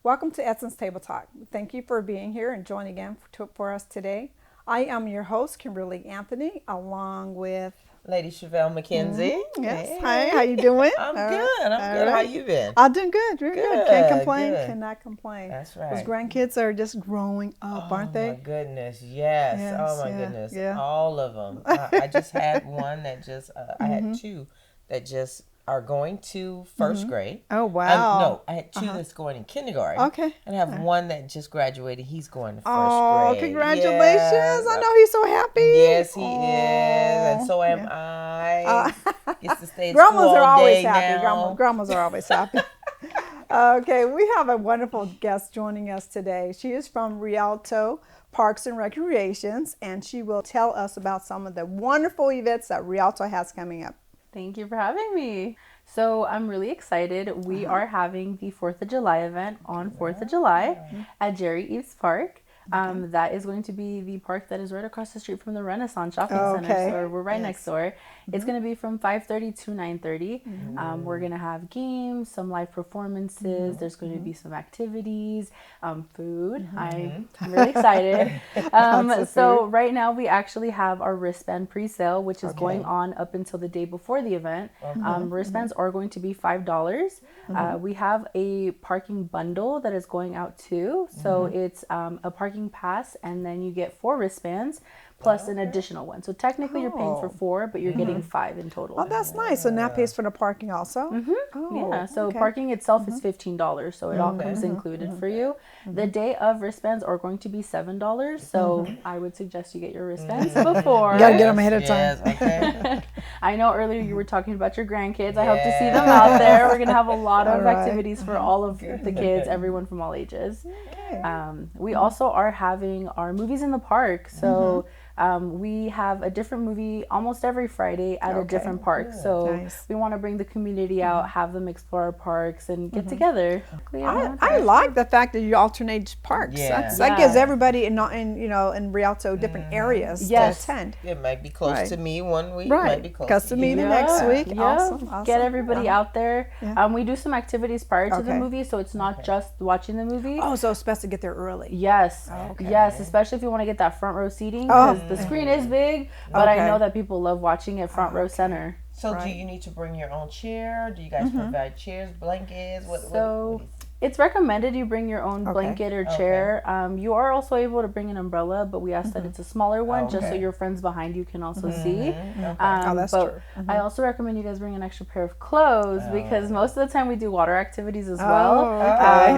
Welcome to Essence Table Talk. Thank you for being here and joining in for us today. I am your host, Kimberly Anthony, along with Lady Chevelle McKenzie. Yes. Hey. Hi, how you doing? I'm good. I'm good. How you been? I'm doing good. Doing good. Can't complain. Good. Cannot complain. That's right. Those grandkids are just growing up, aren't they? Oh my goodness, yes. Yes, Oh my yeah, goodness, yeah. all of them. I just had one that just. I had two that just are going to first grade. Oh, wow. No, I had two that's going in kindergarten. Okay. And I have one that just graduated. He's going to first Oh, grade. congratulations. Yes. I know he's so happy. Yes, he is, and so am I. Gets to stay at school Grandmas are all always day happy. now. Grandmas are always happy. Okay, we have a wonderful guest joining us today. She is from Rialto Parks and Recreations, and she will tell us about some of the wonderful events that Rialto has coming up. Thank you for having me. So I'm really excited. We are having the 4th of July event on 4th of July at Jerry Eves Park. That is going to be the park that is right across the street from the Renaissance Shopping Center. So we're right next door. It's going to be from 5:30 to 9:30. We're going to have games, some live performances. There's going to be some activities, food. I'm really excited. So right now we actually have our wristband pre-sale, which is going on up until the day before the event. Wristbands are going to be $5. We have a parking bundle that is going out too. So it's a parking pass, and then you get 4 wristbands plus an additional one. So technically you're paying for 4, but you're getting 5 in total. Oh, that's nice. So that pays for the parking also? Yeah, so parking itself is $15, so it all comes included for you. The day of wristbands are going to be $7, so I would suggest you get your wristbands before. You gotta get them ahead of time. Yes, okay. I know earlier you were talking about your grandkids. I hope to see them out there. We're going to have a lot of activities for all of the kids, everyone from all ages. We also are having our movies in the park, so we have a different movie almost every Friday at a different park. So we want to bring the community out, have them explore our parks, and get together. I like the fact that you alternate parks. Yeah. That gives everybody in Rialto different areas to attend. It might be close to me one week. Right. Might be close to me the next week. Awesome. Get everybody out there. We do some activities prior to the movie, so it's not just watching the movie. Oh, so it's best to get there early. Yes. Yes, especially if you want to get that front row seating, because the screen is big, but I know that people love watching it front row center. So do you need to bring your own chair? Do you guys provide chairs, blankets? It's recommended you bring your own blanket or chair. You are also able to bring an umbrella, but we ask that it's a smaller one just so your friends behind you can also see. That's true. I also recommend you guys bring an extra pair of clothes because most of the time we do water activities as well.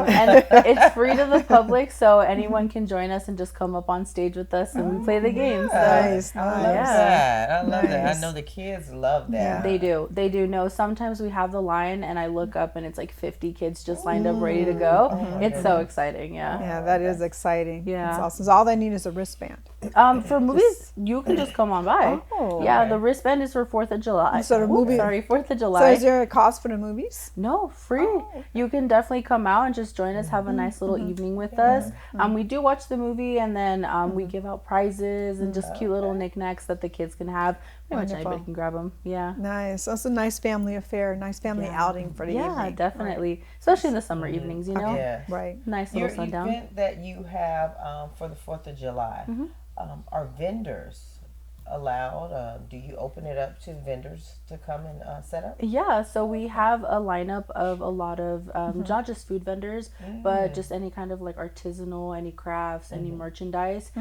And it's free to the public, so anyone can join us and just come up on stage with us and we play the games. Nice. I love that. I love that. I know the kids love that. They do. They do. No, sometimes we have the line and I look up and it's like 50 kids just lined up ready to go. It's so exciting. Yeah, that is exciting. Yeah. That's awesome. So all they need is a wristband. For movies, you can just come on by. The wristband is for 4th of July. So the movie. 4th of July. So is there a cost for the movies? No, free. You can definitely come out and just join us, have a nice little evening with us. We do watch the movie and then we give out prizes and just cute little knickknacks that the kids can have. Pretty much anybody can grab them. Yeah. Nice. That's a nice family affair, nice family outing for the evening. Yeah, definitely. Especially in the summer evenings, you know? Yeah. Right. Nice little sundown. Your event that you have for the 4th of July, are vendors allowed? Do you open it up to vendors to come and set up? Yeah, so we have a lineup of a lot of not just food vendors, but just any kind of like artisanal, any crafts, any merchandise.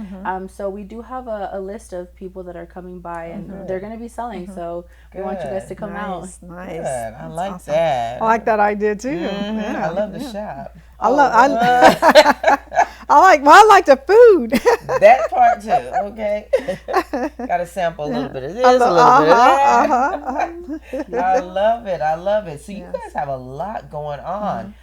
So we do have a list of people that are coming by and they're going to be selling. So we want you guys to come out. Nice. Good. I like that. I like that idea too. I love the shop. I like the food. That part too, okay? Got to sample a little bit of this, a little bit of that. I love it. So you guys have a lot going on.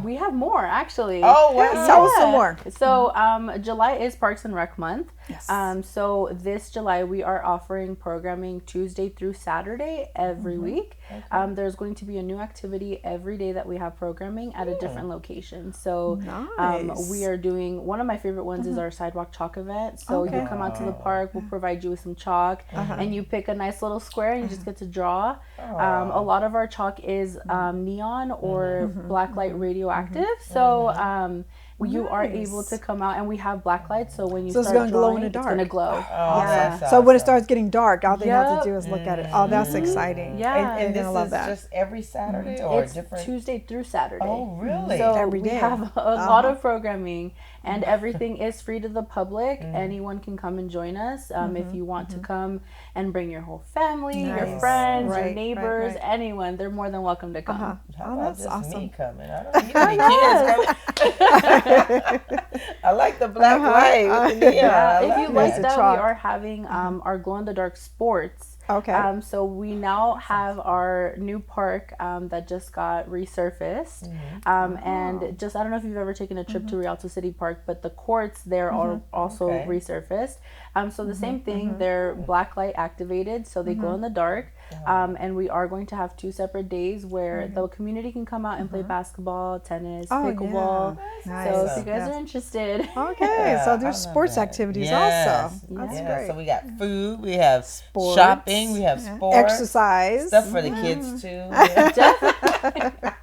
We have more actually. Oh, wow. Tell us some more. So July is Parks and Rec month. Yes. So this July we are offering programming Tuesday through Saturday every week. There's going to be a new activity every day that we have programming at a different location. So we are doing, one of my favorite ones is our sidewalk chalk event. So you come out to the park, we'll provide you with some chalk, and you pick a nice little square and you just get to draw. A lot of our chalk is neon or black light radioactive. So you are able to come out, and we have black lights, so when you start it's going to glow drawing, in the dark. it's going to glow. That's So when it awesome. starts getting dark, all they have to do is look at it. Oh, that's exciting. Yeah. And this I love is that. just every Saturday or It's different? Tuesday through Saturday. Oh, really? So Every we day. have a lot of programming, and everything is free to the public. Anyone can come and join us. If you want to come and bring your whole family, your Nice. friends, your Right, neighbors, right. anyone, they're more than welcome to come. How Oh, about that's just awesome. me coming? I don't need any kids coming. I like the black light with the neon. I If love you like the that, chalk. we are having our glow in the dark sports. Okay. So we now have our new park that just got resurfaced. And just, I don't know if you've ever taken a trip to Rialto City Park, but the courts there are also resurfaced. So the same thing, they're black light activated, so they glow in the dark. And we are going to have 2 separate days where the community can come out and play basketball, tennis, pickleball. Nice. So if you guys are interested. Okay, so I there's love sports that. activities Yes. also. That's Yeah, great. so we got food, we have Sports, shopping, we have sports, exercise. stuff for the kids too. Yeah.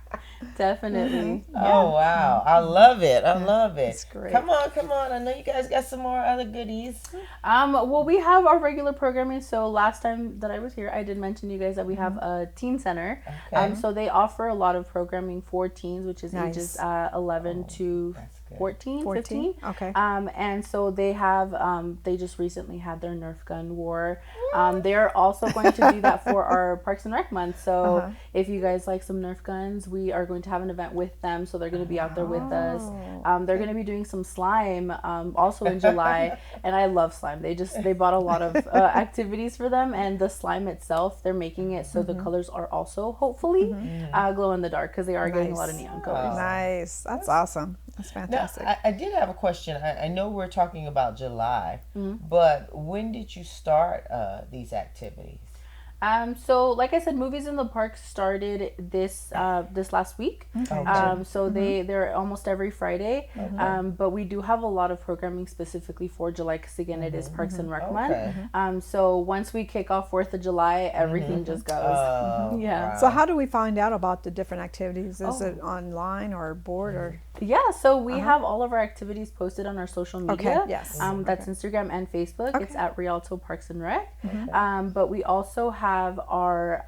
Definitely. Oh wow, I love it. I love it. That's great. Come on. I know you guys got some more other goodies. Well, we have our regular programming. So last time that I was here, I did mention to you guys that we have a teen center. Okay. So they offer a lot of programming for teens, which is Nice. ages 11 to That's good. 14, 14? 15. Okay. And so they have, they just recently had their Nerf gun war. They're also going to do that for our Parks and Rec month. So if you guys like some Nerf guns, we are going to have an event with them. So they're going to be out there with us. They're going to be doing some slime also in July. And I love slime. They bought a lot of activities for them. And the slime itself, they're making it so the colors are also hopefully glow in the dark, because they are getting a lot of neon colors. Nice. That's awesome. That's Now, fantastic. I did have a question. I know we're talking about July, but when did you start these activities? So like I said, Movies in the Park started this last week. So they're almost every Friday. But we do have a lot of programming specifically for July, because again, it is Parks and Rec month. So once we kick off 4th of July, everything just goes. Yeah. So how do we find out about the different activities? Is it online or board or? Yeah, so we have all of our activities posted on our social media. Okay, yes. That's Instagram and Facebook. It's at Rialto Parks and Rec. But we also have our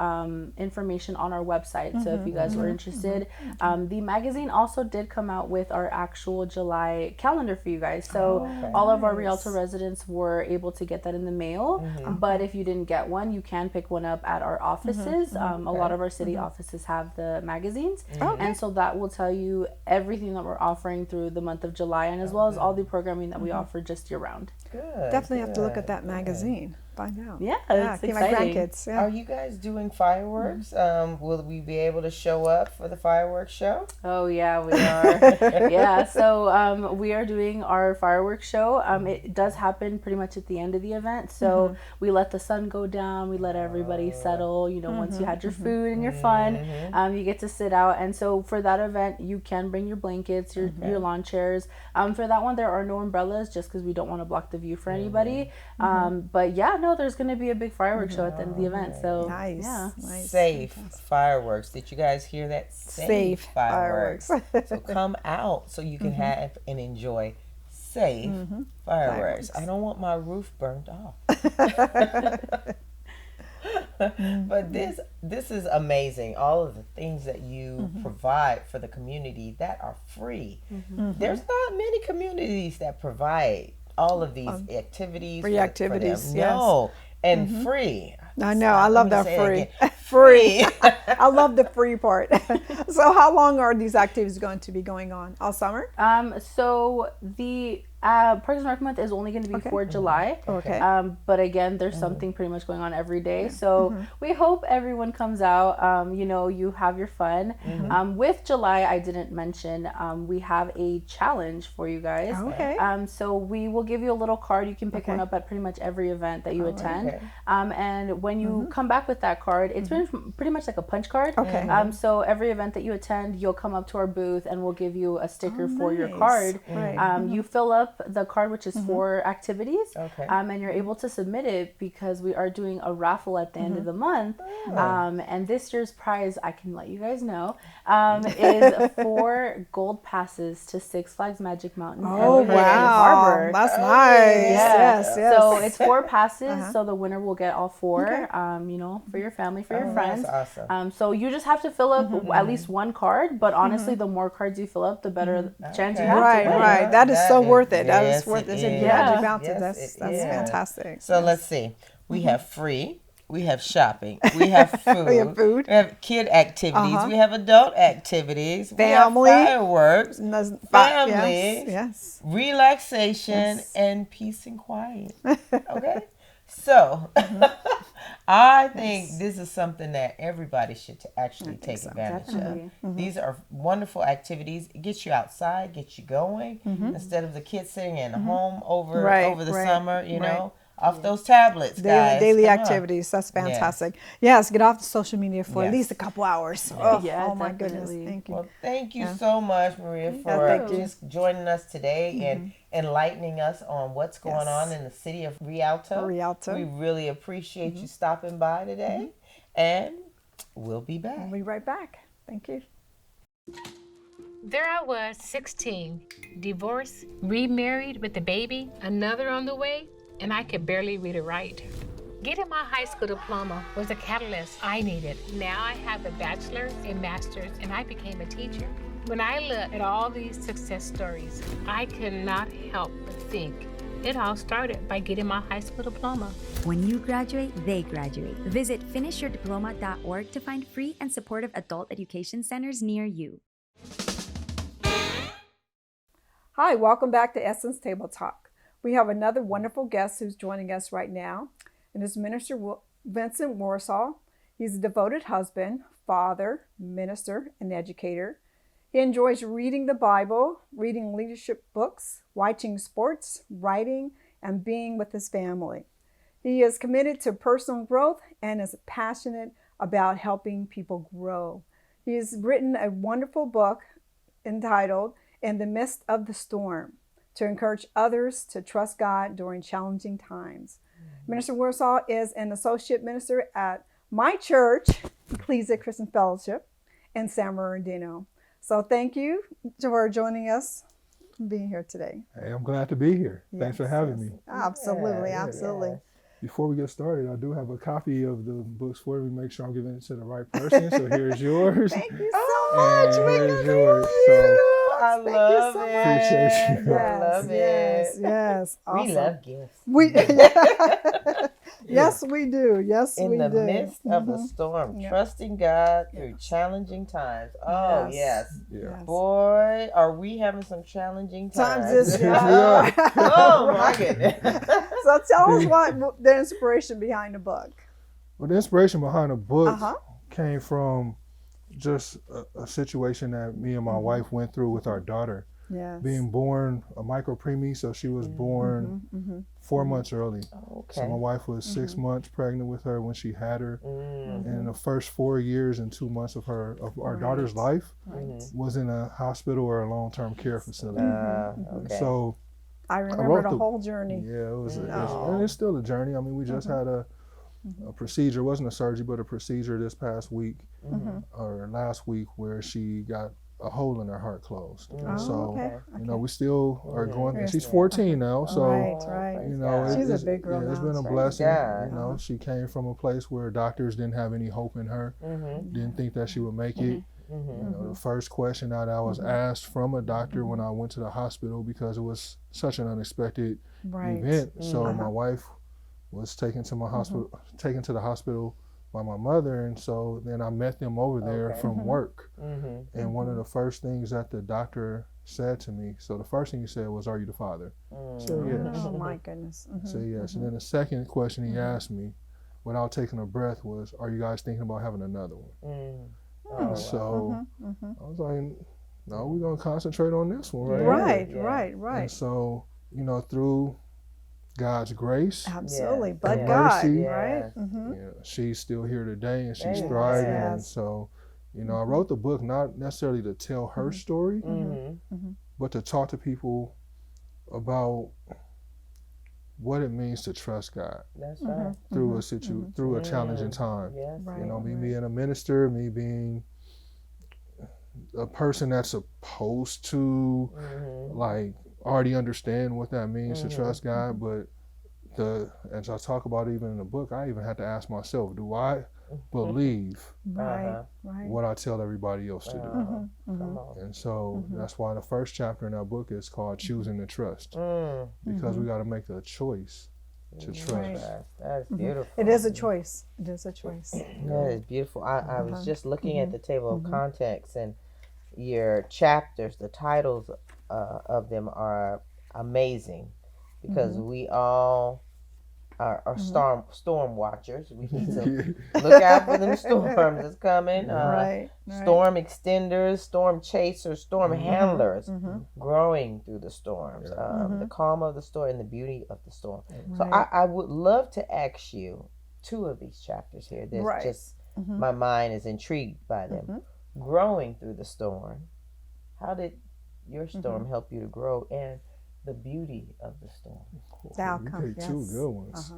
information on our website. So if you guys were interested, the magazine also did come out with our actual July calendar for you guys. So all of our Rialto residents were able to get that in the mail. But if you didn't get one, you can pick one up at our offices. A lot of our city offices have the magazines. And so that will tell you everything that we're offering through the month of July, and as well as all the programming that we offer just year round. Good. Definitely have to look at that magazine. Find out. Yeah, it's keep my exciting. grandkids. Are you guys doing fireworks? Will we be able to show up for the fireworks show? Oh yeah, we are. Yeah, so we are doing our fireworks show. It does happen pretty much at the end of the event. So we let the sun go down. We let everybody settle. You know, once you had your food and your fun, you get to sit out. And so for that event, you can bring your blankets, your lawn chairs. For that one, there are no umbrellas, just because we don't want to block the view for anybody. But yeah, no, there's going to be a big fireworks show at the end of the event. So Nice. yeah. Nice. Safe fireworks. Did you guys hear that? Safe fireworks. So come out so you can have and enjoy safe fireworks. I don't want my roof burned off. But this is amazing. All of the things that you provide for the community that are free. There's not many communities that provide all of these activities. Free activities, them. yes. No, and free. I know. I love that Let me say free. it again. Free. I love the free part. So how long are these activities going to be going on? All summer? So the Parks and Rec Month is only going to be for July. Okay. But again, there's something pretty much going on every day. So we hope everyone comes out. You have your fun. With July, I didn't mention, we have a challenge for you guys. Okay. So we will give you a little card. You can pick one up at pretty much every event that you attend. Okay. And when you come back with that card, it's pretty much like a punch card. Okay. So every event that you attend, you'll come up to our booth and we'll give you a sticker for your nice. card. Right. You fill up the card, which is for activities, Okay. and you're able to submit it because we are doing a raffle at the end of the month. And this year's prize, I can let you guys know, is 4 gold passes to Six Flags Magic Mountain. Oh, and Hurricane wow. Harbor. That's nice. Yeah. Yes. So it's 4 passes, so the winner will get all 4, for your family, for your friends. That's awesome. So you just have to fill up at least one card, but honestly, the more cards you fill up, the better chance you have to win. Right. That is so worth it. That yes, is worth it. it If is. you had your Yeah. bounty, Yes, that's it that's is. fantastic. So let's see. We have free. We have shopping. We have food. We have food. We have kid activities. We have adult activities. Family. We have fireworks. And that's- Family. Yes. Relaxation and peace and quiet. Okay? So, I think this is something that everybody should actually take advantage Definitely. of. These are wonderful activities. It gets you outside, gets you going, instead of the kids sitting at home over the summer, you know, off those tablets, guys. Daily Come on. activities. That's fantastic. Yes, get off the social media for at Yes. least a couple hours. Oh, Yeah, oh my goodness. definitely. Thank you. Well, thank you so much, Maria, for thank you. just joining us today and enlightening us on what's going on in the city of Rialto. We really appreciate you stopping by today, and we'll be back. We'll be right back. Thank you. There I was, 16, divorced, remarried with a baby, another on the way, and I could barely read or write. Getting my high school diploma was a catalyst I needed. Now I have a bachelor's, a master's, and I became a teacher. When I look at all these success stories, I cannot help but think it all started by getting my high school diploma. When you graduate, they graduate. Visit finishyourdiploma.org to find free and supportive adult education centers near you. Hi, welcome back to Essence Table Talk. We have another wonderful guest who's joining us right now, and it's Minister Vincent Warsaw. He's a devoted husband, father, minister, and educator. He enjoys reading the Bible, reading leadership books, watching sports, writing, and being with his family. He is committed to personal growth and is passionate about helping people grow. He has written a wonderful book entitled In the Midst of the Storm, to encourage others to trust God during challenging times. Minister Warsaw is an associate minister at my church, Ecclesia Christian Fellowship, in San Bernardino. So thank you for joining us, being here today. Hey, I'm glad to be here. Thanks for having me. Absolutely, absolutely. Before we get started, I do have a copy of the books for you. Make sure I'm giving it to the right person. So here's yours. Thank you so much. And We here's love yours. you. So I Thank you love so it. much. Appreciate you. I love Yes, it. yes. Awesome. We love gifts. Yes, we do. Yes, In we the do. midst of a storm, trusting God through challenging times. Oh, yes. Yeah. Boy, are we having some challenging times. Times is Oh, my goodness. So tell us what the inspiration behind the book. Well, the inspiration behind the book Uh-huh. came from just a situation that me and my wife went through with our daughter. Yes. Being born a micro preemie, so she was born 4 months early. Okay. So my wife was 6 months pregnant with her when she had her. Mm. And the first 4 years and 2 months of our daughter's life was in a hospital or a long-term care facility. Okay. So I wrote remember the whole journey. yeah, and it's still a journey. I mean, we just had a procedure. It wasn't a surgery, but a procedure this past week or last week where she got a hole in her heart closed. And so, you know, we still are going. And she's 14 now, so Right. you know, She's a big girl it's now. been a Praise blessing. God. You know, she came from a place where doctors didn't have any hope in her, didn't think that she would make it. You know, the first question that I was asked from a doctor when I went to the hospital, because it was such an unexpected event. So my wife was taken to my hospital, taken to the hospital by my mother, and so then I met them over there from work. And one of the first things that the doctor said to me, so the first thing he said was, "Are you the father?" I said, "Yes." Oh my goodness. I said, "Yes." And then the second question he asked me, without taking a breath, was, "Are you guys thinking about having another one?" And so I was like, "No, we're gonna concentrate on this one, right?" Right. And so, through God's grace, Absolutely. Yes. But and God, mercy, right? she's still here today and she's Yes. thriving. Yes. And so, I wrote the book not necessarily to tell her story, but to talk to people about what it means to trust God That's right. through through a challenging time. Yes. Right. Me being a minister, me being a person that's supposed to like already understand what that means to trust God, but as I talk about even in the book, I even had to ask myself, do I believe what I tell everybody else to do? Come on. And so that's why the first chapter in our book is called Choosing to Trust, because we got to make a choice to trust. That's beautiful. It is a choice. It is a choice. That is beautiful. I was just looking at the table of contents, and your chapters, the titles of them are amazing, because we all are storm watchers. We need to look out for them storms that's coming. Storm extenders, storm chasers, storm handlers, growing through the storms, the calm of the storm and the beauty of the storm. So I would love to ask you two of these chapters here. There's just my mind is intrigued by them. Growing through the storm. How did your storm help you to grow, and the beauty of the storm? The outcome. You picked two good ones.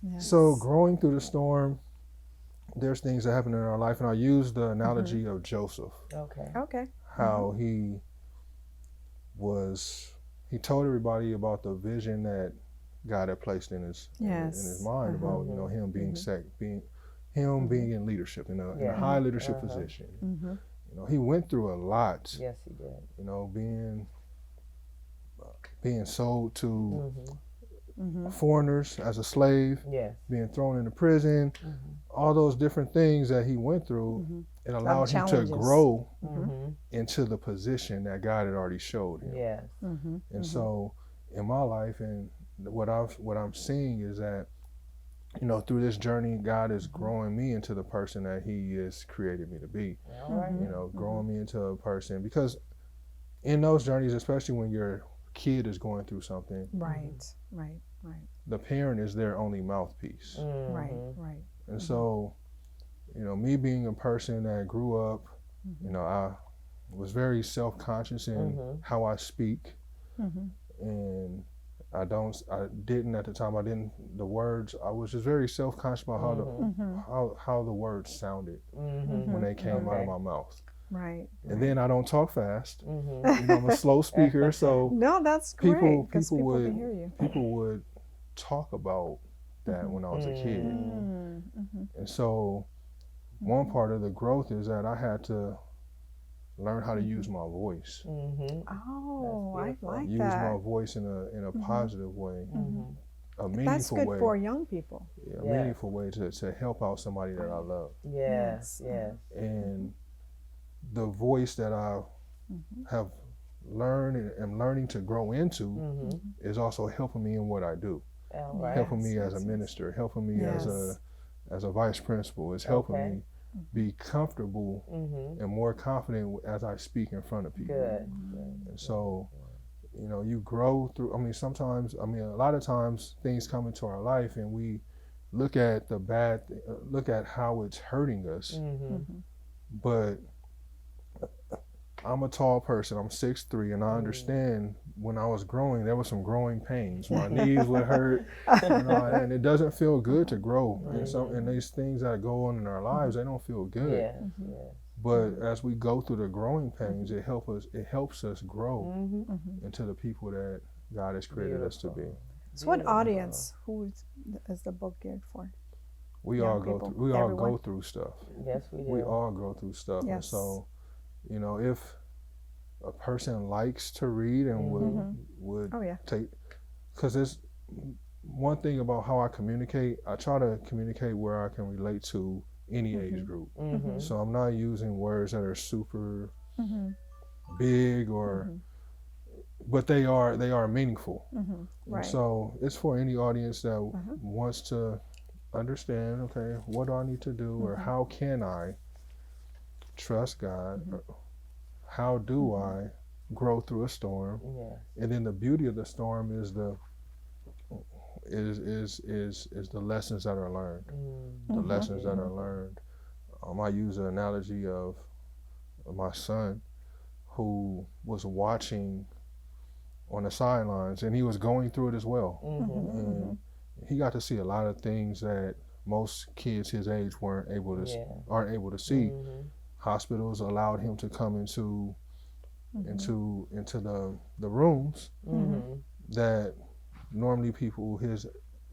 Yes. So growing through the storm, there's things that happen in our life, and I use the analogy of Joseph. Okay. How he told everybody about the vision that God had placed in his mind about him being being in leadership in a high leadership position. He went through a lot. Yes, he did. Being sold to foreigners as a slave, being thrown into prison, all those different things that he went through, it allowed him to grow into the position that God had already showed him. Yes. And so in my life, and what I'm seeing is that, through this journey, God is growing me into the person that he has created me to be. Growing me into a person, because in those journeys, especially when your kid is going through something, Right. the parent is their only mouthpiece. Right. And so, me being a person that grew up, I was very self-conscious in how I speak, and I didn't at the time. The words. I was just very self-conscious about how the words sounded when they came out of my mouth. Right. And then I don't talk fast. I'm a slow speaker, so no, that's great. people can hear you. People would talk about that when I was a kid, and so one part of the growth is that I had to learn how to use my voice. Oh, I like use that. my voice in a positive way, a meaningful That's good way. for young people. A meaningful way to help out somebody that I love. Yes. And the voice that I have learned and am learning to grow into is also helping me in what I do. Helping me as a minister, helping me as a vice principal. It's helping me be comfortable and more confident as I speak in front of people. And so, you grow through. A lot of times things come into our life and we look at look at how it's hurting us. But I'm a tall person. I'm 6'3", and I understand when I was growing, there was some growing pains. My knees would hurt, and it doesn't feel good to grow. And these things that go on in our lives, they don't feel good. But as we go through the growing pains, it helps us grow into the people that God has created us to be. So, what audience? Who is the book geared for? We all go through stuff. Yes, we do. We all go through stuff, and so. If a person likes to read and would take, because one thing about how I communicate, I try to communicate where I can relate to any age group. So I'm not using words that are super big or, but they are meaningful. Right. So it's for any audience that wants to understand, okay, what do I need to do, or how can I trust God? How do I grow through a storm? And then the beauty of the storm is the lessons that are learned. The lessons that are learned. I use the analogy of my son, who was watching on the sidelines, and he was going through it as well. And he got to see a lot of things that most kids his age aren't able to see. Hospitals allowed him to come into the rooms that normally people his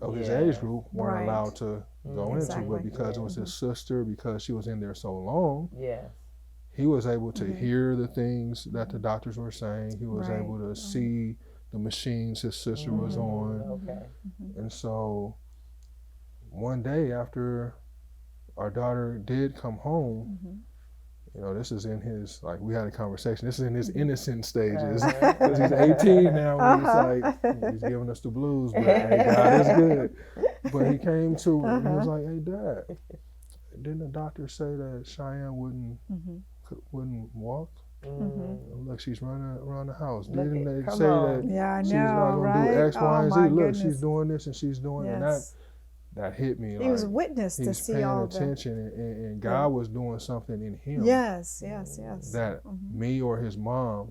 age group weren't allowed to go into, but because it was his sister, because she was in there so long, he was able to hear the things that the doctors were saying. He was able to see the machines his sister was on. And so one day after our daughter did come home, you know, this is in his, like, we had a conversation, this is in his innocent stages, because he's 18 now, and he's like, he's giving us the blues, but hey, God is good. But he came to, and he was like, hey, Dad, didn't the doctor say that Cheyenne wouldn't walk? Look, she's running around the house. Didn't they say that she's not going to do X, Y, and Z? Look, she's doing this and she's doing, and that hit me. He was a witness to see all that. He was paying attention, and God was doing something in him. Yes. That me or his mom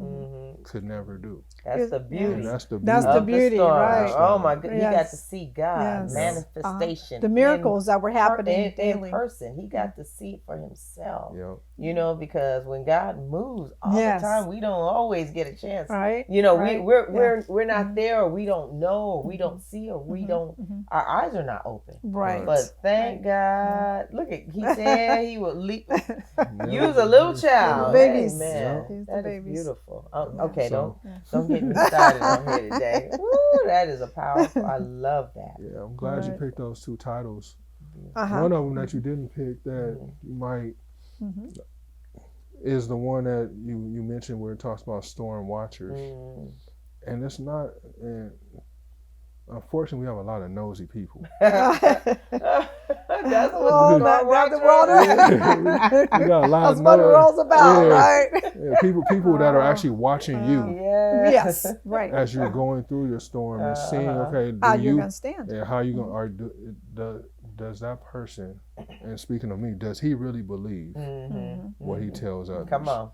could never do. That's the beauty. And that's the beauty, right? Oh my goodness, he got to see God manifestation. The miracles that were happening in person. He got to see it for himself. You know, because when God moves all the time, we don't always get a chance. Right. You know, we're not there, or we don't know, or we don't see, or we don't. Our eyes are not open. Right. But thank God. Look at, he said he would use a little child. Babies. Amen. That is beautiful. Okay, don't get me started on here today. Woo, that is a powerful. I love that. Yeah, I'm glad you picked those two titles. One of them that you didn't pick that you might is the one that you mentioned where it talks about storm watchers, and it's not. And unfortunately, we have a lot of nosy people. That's what the water. We got a lot That's of what it rolls about, right? Yeah, people that are actually watching you. Yes, right. As you're going through your storm and seeing, okay, how you're gonna stand? Yeah, how you gonna? Does that person? And speaking of me, does he really believe what he tells others? Come on.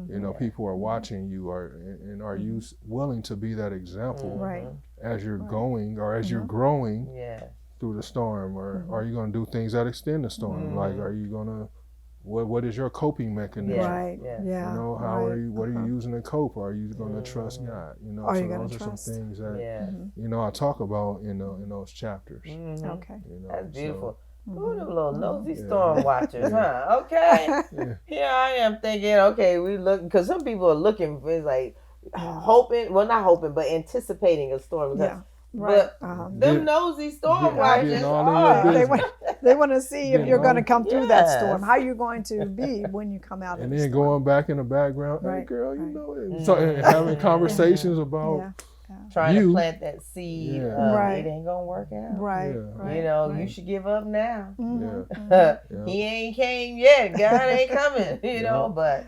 You know, people are watching you, and are you willing to be that example as you're going or as you're growing through the storm, or are you going to do things that extend the storm? Like, are you going to, what is your coping mechanism? Right. You know, how are you? What are you using to cope? Or are you going to trust God? You know, so those are some things that you know I talk about in those chapters. Okay. You know, that's beautiful. Ooh, them little nosy storm watchers, huh? Okay. Here I am thinking, okay, we look, because some people are looking for, it's like, hoping, well, not hoping, but anticipating a storm. Because, but them nosy storm watchers, they want to see if you're going to come through that storm. How you're going to be when you come out of the storm. And then going back in the background, hey girl, you know it. So, and having conversations about trying to plant that seed. It ain't gonna work out. Right. You know, you should give up now. He ain't came yet. God ain't coming. You know, but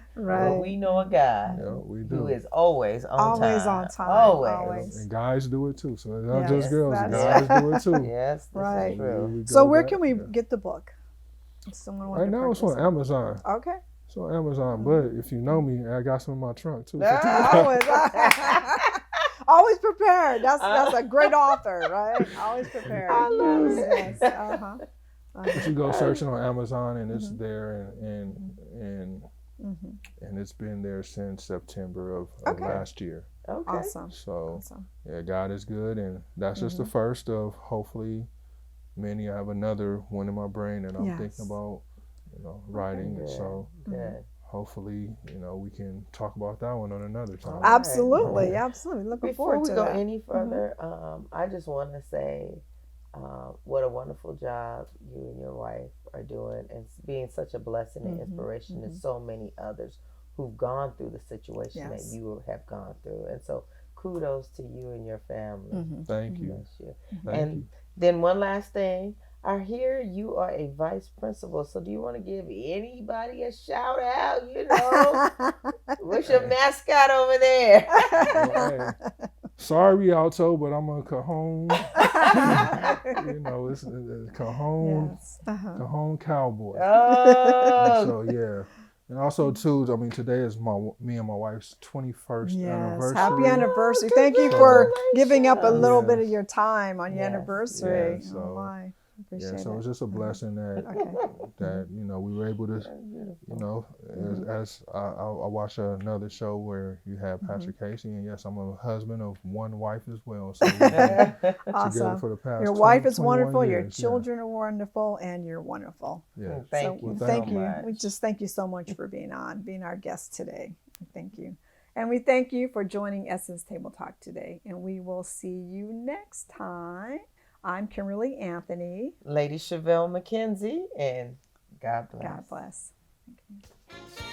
we know a God who is always on time. Always on time. Always. And guys do it too. So it's not just girls. Guys do it too. Yes, right. True. So where can we get the book? Right now it's on Amazon. Okay. It's on Amazon, but if you know me, I got some in my trunk too. Always prepared. That's a great author, right? Always prepared. I love it. But you go searching on Amazon, and it's there, and it's been there since September of last year. Okay. Awesome. So yeah, God is good, and that's just the first of hopefully many. I have another one in my brain that I'm thinking about, you know, writing. And so hopefully, we can talk about that one on another time. All right. Absolutely, absolutely. Looking Before forward we to go that. any further, I just want to say what a wonderful job you and your wife are doing, and being such a blessing and inspiration to so many others who've gone through the situation that Yes. you have gone through. And so kudos to you and your family. Thank you. Bless you. Thank And you. then one last thing. I hear you are a vice principal, so do you want to give anybody a shout out? What's your mascot over there? Well, hey, sorry, Rialto, but I'm a Cajon. It's a Cajon, Yes. Cajon cowboy. Oh, So yeah, and also too, today is me and my wife's 21st Yes. anniversary. Happy anniversary. Thank you for giving up a little bit of Yes. your time on your Yes. anniversary. Yeah, so- Oh my. Appreciate Yeah, so it. it's just a blessing that we were able to, as I watched another show where you have Patrick Casey, and yes, I'm a husband of one wife as well. So we've been together Awesome. for the past Your wife is 21 wonderful, your years, children are wonderful, and you're wonderful. Yeah. Thank you. Thank so you. much. We just thank you so much for being our guest today. Thank you. And we thank you for joining Essence Table Talk today. And we will see you next time. I'm Kimberly Anthony. Lady Chevelle McKenzie, and God bless. God bless. Thank you.